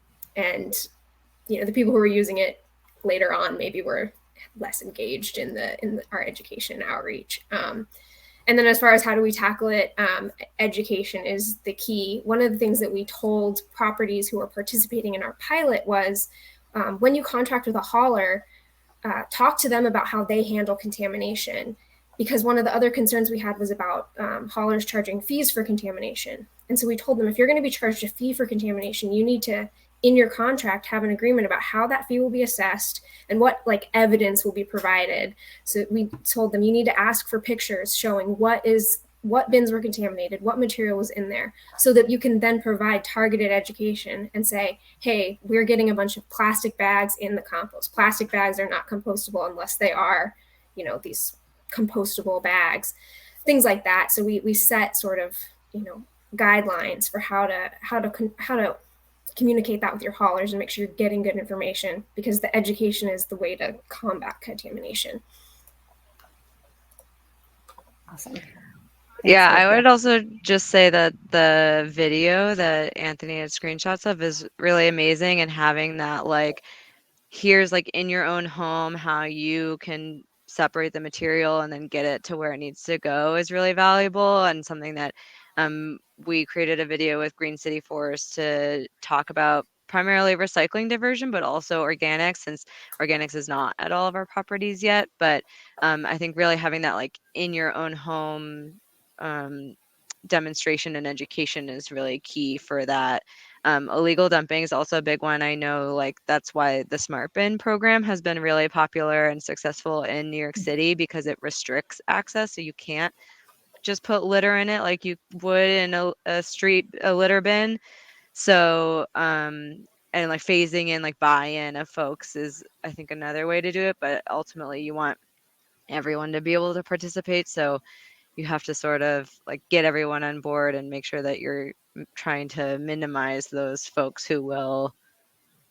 the people who were using it later on maybe were less engaged in our education outreach. And then as far as how do we tackle it, education is the key. One of the things that we told properties who are participating in our pilot was when you contract with a hauler, talk to them about how they handle contamination. Because one of the other concerns we had was about haulers charging fees for contamination. And so we told them, if you're going to be charged a fee for contamination, you need to, in your contract, have an agreement about how that fee will be assessed and what evidence will be provided. So we told them, you need to ask for pictures showing what bins were contaminated, what material was in there, so that you can then provide targeted education and say, hey, we're getting a bunch of plastic bags in the compost. Plastic bags are not compostable unless they are, these compostable bags, things like that. So we set sort of, guidelines for how to communicate that with your haulers and make sure you're getting good information, because the education is the way to combat contamination. Awesome. Yeah, I would also just say that the video that Anthony had screenshots of is really amazing, and having that here's in your own home how you can separate the material and then get it to where it needs to go is really valuable, and something that we created a video with Green City Forest to talk about primarily recycling diversion, but also organics, since organics is not at all of our properties yet. But I think really having that in your own home demonstration and education is really key for that. Illegal dumping is also a big one. I know that's why the Smart Bin program has been really popular and successful in New York City, because it restricts access. So you can't just put litter in it like you would in a litter bin. So and phasing in buy-in of folks is, I think, another way to do it. But ultimately you want everyone to be able to participate. So you have to sort of get everyone on board and make sure that you're trying to minimize those folks who will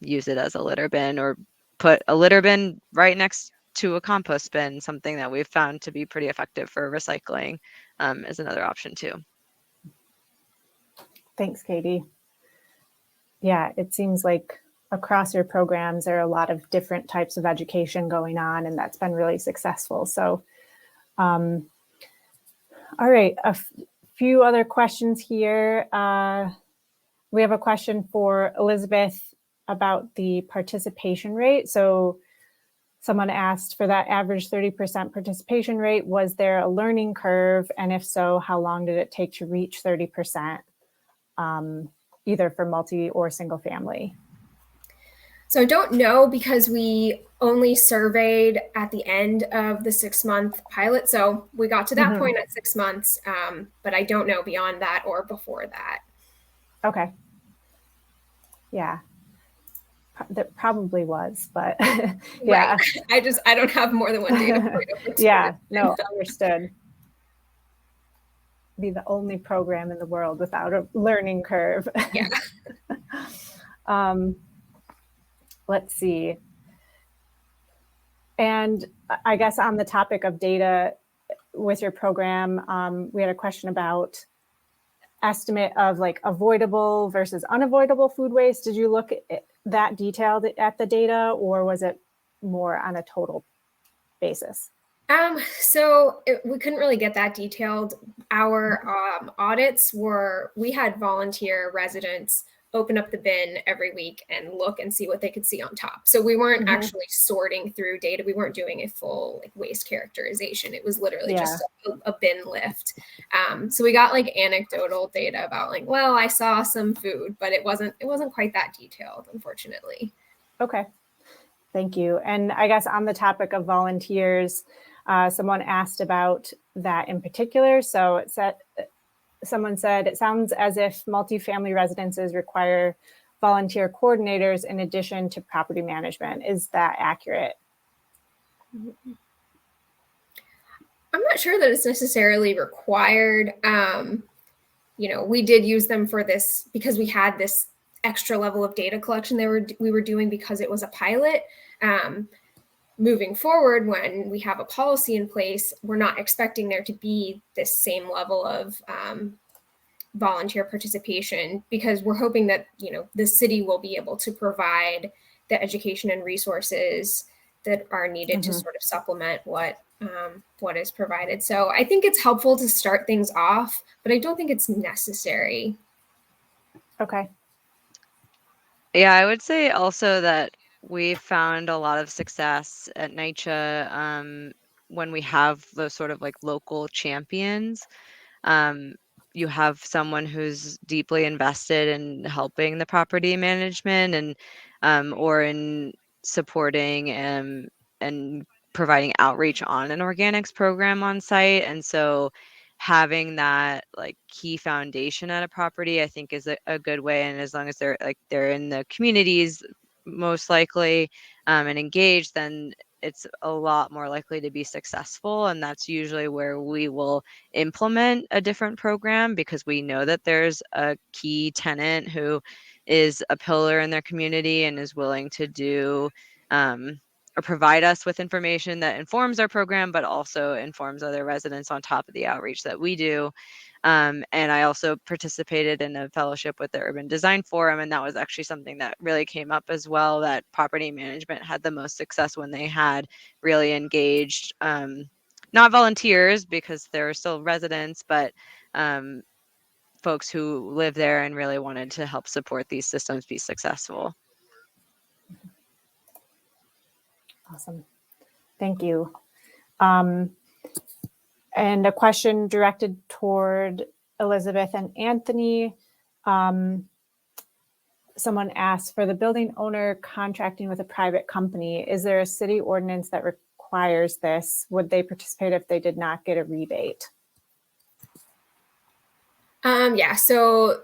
use it as a litter bin, or put a litter bin right next to a compost bin. Something that we've found to be pretty effective for recycling is another option too. Thanks, Katie. Yeah, it seems like across your programs, there are a lot of different types of education going on, and that's been really successful. So All right, few other questions here. We have a question for Elizabeth about the participation rate. So someone asked, for that average 30% participation rate, was there a learning curve? And if so, how long did it take to reach 30%, either for multi or single family? So I don't know, because we only surveyed at the end of the 6-month pilot. So we got to that point at 6 months, but I don't know beyond that or before that. Okay. Yeah. That probably was, but yeah. Right. I don't have more than one data point. Yeah, no, understood. Be the only program in the world without a learning curve. Yeah. Let's see. And I guess on the topic of data with your program, we had a question about estimate of like avoidable versus unavoidable food waste. Did you look at that detailed at the data, or was it more on a total basis? We couldn't really get that detailed. Our audits we had volunteer residents open up the bin every week and look and see what they could see on top. So we weren't actually sorting through data. We weren't doing a full like waste characterization. It was literally just a bin lift. So we got like anecdotal data about like, well, I saw some food, but it wasn't quite that detailed, unfortunately. Okay, thank you. And I guess on the topic of volunteers, someone asked about that in particular. So someone said, it sounds as if multifamily residences require volunteer coordinators in addition to property management. Is that accurate? I'm not sure that it's necessarily required. We did use them for this because we had this extra level of data collection we were doing because it was a pilot. Moving forward, when we have a policy in place, we're not expecting there to be this same level of volunteer participation, because we're hoping that the city will be able to provide the education and resources that are needed to sort of supplement what is provided. So I think it's helpful to start things off, but I don't think it's necessary. Okay. Yeah, I would say also that we found a lot of success at NYCHA when we have those sort of like local champions. You have someone who's deeply invested in helping the property management and or in supporting and providing outreach on an organics program on site. And so having that like key foundation at a property, I think is a good way. And as long as they're in the communities most likely and engaged, then it's a lot more likely to be successful. And that's usually where we will implement a different program, because we know that there's a key tenant who is a pillar in their community and is willing to do or provide us with information that informs our program, but also informs other residents on top of the outreach that we do. And I also participated in a fellowship with the Urban Design Forum, and that was actually something that really came up as well, that property management had the most success when they had really engaged, not volunteers because they're still residents, but folks who live there and really wanted to help support these systems be successful. Awesome. Thank you. And a question directed toward Elizabeth and Anthony. Someone asked, for the building owner contracting with a private company, is there a city ordinance that requires this? Would they participate if they did not get a rebate? Yeah, so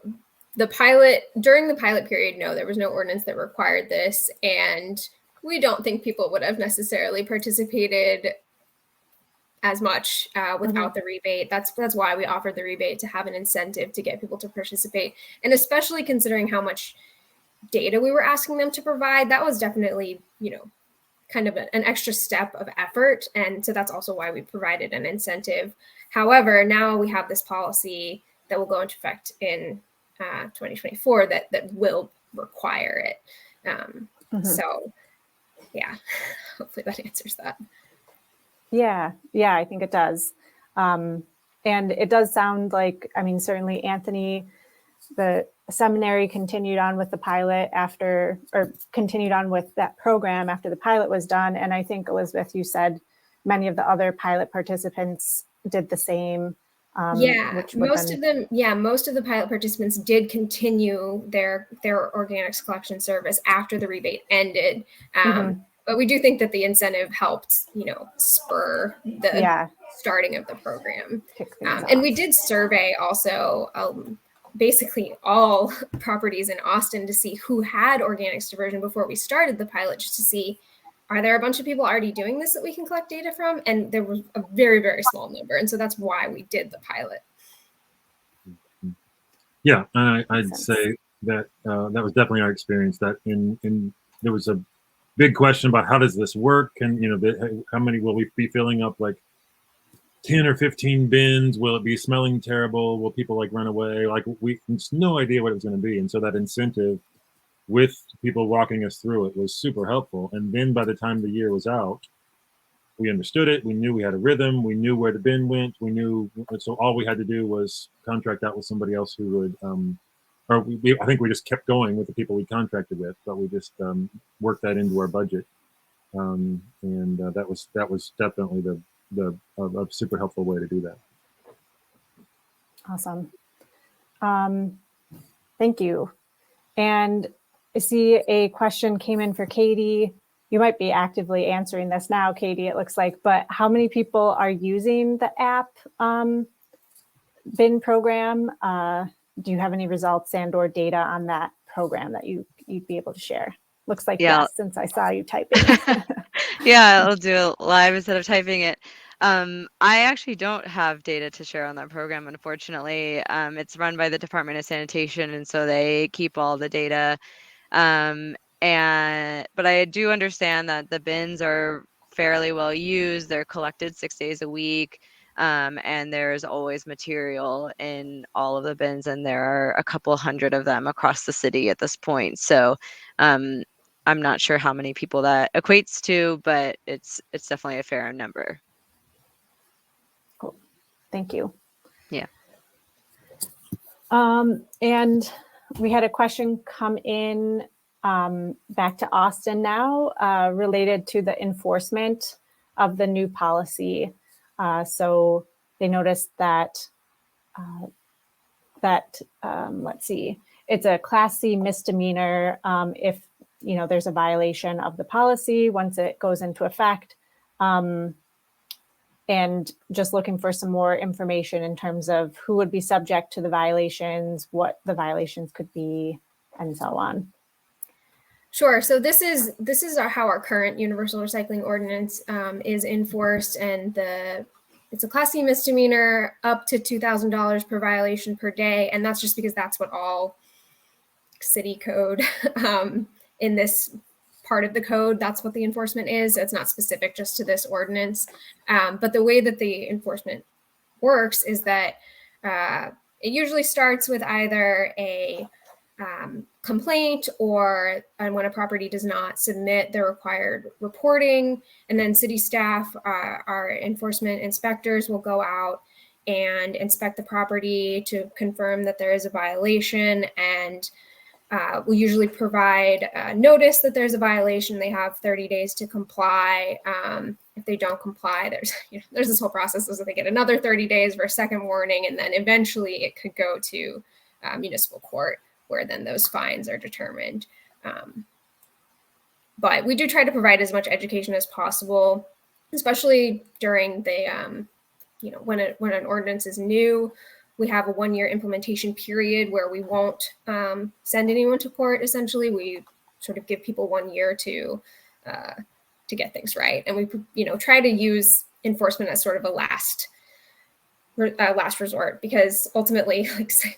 during the pilot period, no, there was no ordinance that required this. And we don't think people would have necessarily participated as much without the rebate. That's why we offered the rebate, to have an incentive to get people to participate. And especially considering how much data we were asking them to provide, that was definitely, kind of an extra step of effort. And so that's also why we provided an incentive. However, now we have this policy that will go into effect in 2024 that will require it. So yeah, hopefully that answers that. Yeah, I think it does. And it does sound like, I mean, certainly Anthony, the seminary continued on with the pilot after, or continued on with that program after the pilot was done. And I think, Elizabeth, you said many of the other pilot participants did the same. Most of the pilot participants did continue their organics collection service after the rebate ended. But we do think that the incentive helped, spur the starting of the program. And we did survey also basically all properties in Austin to see who had organics diversion before we started the pilot, just to see, are there a bunch of people already doing this that we can collect data from? And there was a very, very small number. And so that's why we did the pilot. Yeah, I'd say that that was definitely our experience, that in there was a big question about how does this work? And, how many will we be filling up, like 10 or 15 bins? Will it be smelling terrible? Will people run away? We just no idea what it was going to be. And so that incentive with people walking us through it was super helpful. And then by the time the year was out, we understood it. We knew we had a rhythm. We knew where the bin went. We knew, so all we had to do was contract out with somebody else who would, I think we just kept going with the people we contracted with, but we just worked that into our budget. And that was definitely a super helpful way to do that. Awesome. Thank you. And I see a question came in for Katy. You might be actively answering this now, Katy, it looks like, but how many people are using the app bin program? Do you have any results and or data on that program that you'd be able to share? Looks like yes, since I saw you typing. Yeah, I'll do it live instead of typing it. I actually don't have data to share on that program, unfortunately. It's run by the Department of Sanitation, and so they keep all the data. But I do understand that the bins are fairly well used. They're collected 6 days a week. And there's always material in all of the bins, and there are a couple hundred of them across the city at this point. So I'm not sure how many people that equates to, but it's definitely a fair number. Cool. Thank you. Yeah. And we had a question come in back to Austin now related to the enforcement of the new policy. So they noticed that let's see, it's a Class C misdemeanor if there's a violation of the policy once it goes into effect. And just looking for some more information in terms of who would be subject to the violations, what the violations could be, and so on. Sure. So this is how our current universal recycling ordinance is enforced, and it's a Class C misdemeanor up to $2,000 per violation per day, and that's just because that's what all city code in this part of the code, that's what the enforcement is. It's not specific just to this ordinance, but the way that the enforcement works is that it usually starts with either a complaint or when a property does not submit the required reporting, and then city staff, our enforcement inspectors, will go out and inspect the property to confirm that there is a violation, and we usually provide notice that there's a violation. They have 30 days to comply. If they don't comply, there's this whole process so they get another 30 days for a second warning, and then eventually it could go to municipal court, where then those fines are determined. But we do try to provide as much education as possible, especially during the, when an ordinance is new. We have a 1-year implementation period where we won't send anyone to court. Essentially, we sort of give people 1 year to get things right, and we try to use enforcement as sort of a last resort, because ultimately,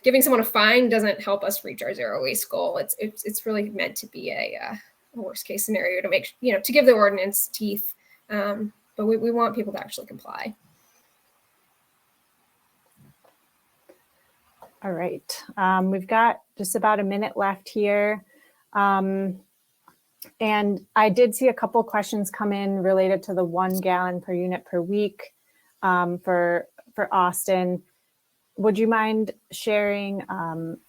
giving someone a fine doesn't help us reach our zero waste goal. It's really meant to be a worst case scenario to make to give the ordinance teeth, but we want people to actually comply. All right, we've got just about a minute left here. And I did see a couple questions come in related to the 1 gallon per unit per week for for Austin, would you mind sharing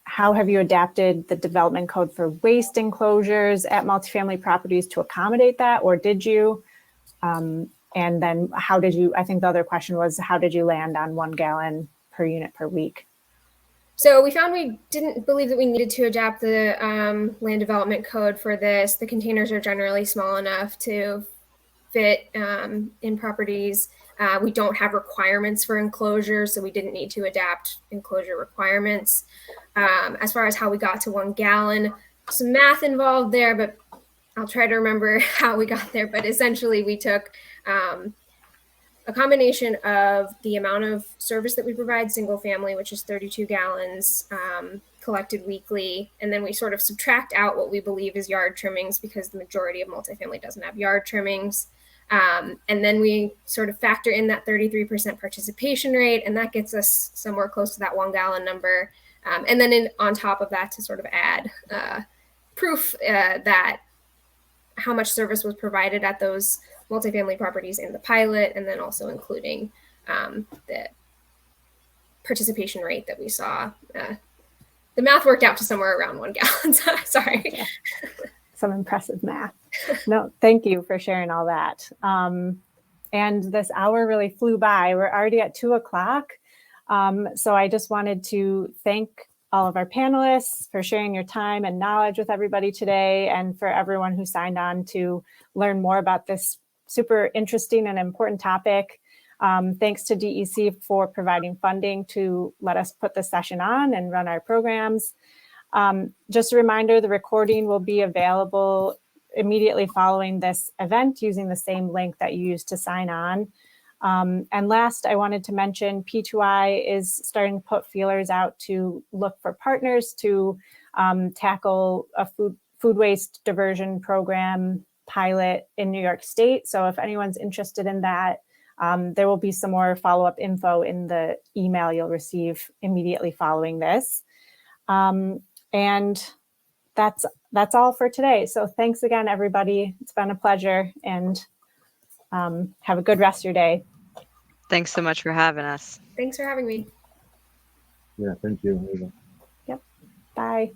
how have you adapted the development code for waste enclosures at multifamily properties to accommodate that, or did you? And then how did you, I think the other question was, how did you land on 1 gallon per unit per week? So we found we didn't believe that we needed to adapt the land development code for this. The containers are generally small enough to fit in properties. We don't have requirements for enclosures, so we didn't need to adapt enclosure requirements. As far as how we got to 1 gallon, some math involved there, but I'll try to remember how we got there. But essentially, we took a combination of the amount of service that we provide, single family, which is 32 gallons collected weekly, and then we sort of subtract out what we believe is yard trimmings, because the majority of multifamily doesn't have yard trimmings. And then we sort of factor in that 33% participation rate, and that gets us somewhere close to that 1 gallon number. And then on top of that, to sort of add proof that how much service was provided at those multifamily properties in the pilot, and then also including the participation rate that we saw. The math worked out to somewhere around 1 gallon. Sorry. Yeah. Some impressive math. No, thank you for sharing all that. And this hour really flew by. We're already at 2 o'clock. So I just wanted to thank all of our panelists for sharing your time and knowledge with everybody today, and for everyone who signed on to learn more about this super interesting and important topic. Thanks to DEC for providing funding to let us put this session on and run our programs. Just a reminder, the recording will be available immediately following this event using the same link that you used to sign on. And last, I wanted to mention P2I is starting to put feelers out to look for partners to tackle a food waste diversion program pilot in New York State. So if anyone's interested in that, there will be some more follow-up info in the email you'll receive immediately following this. And that's all for today. So thanks again, everybody. It's been a pleasure, and have a good rest of your day. Thanks so much for having us. Thanks for having me. Yeah, thank you. Yep. Bye.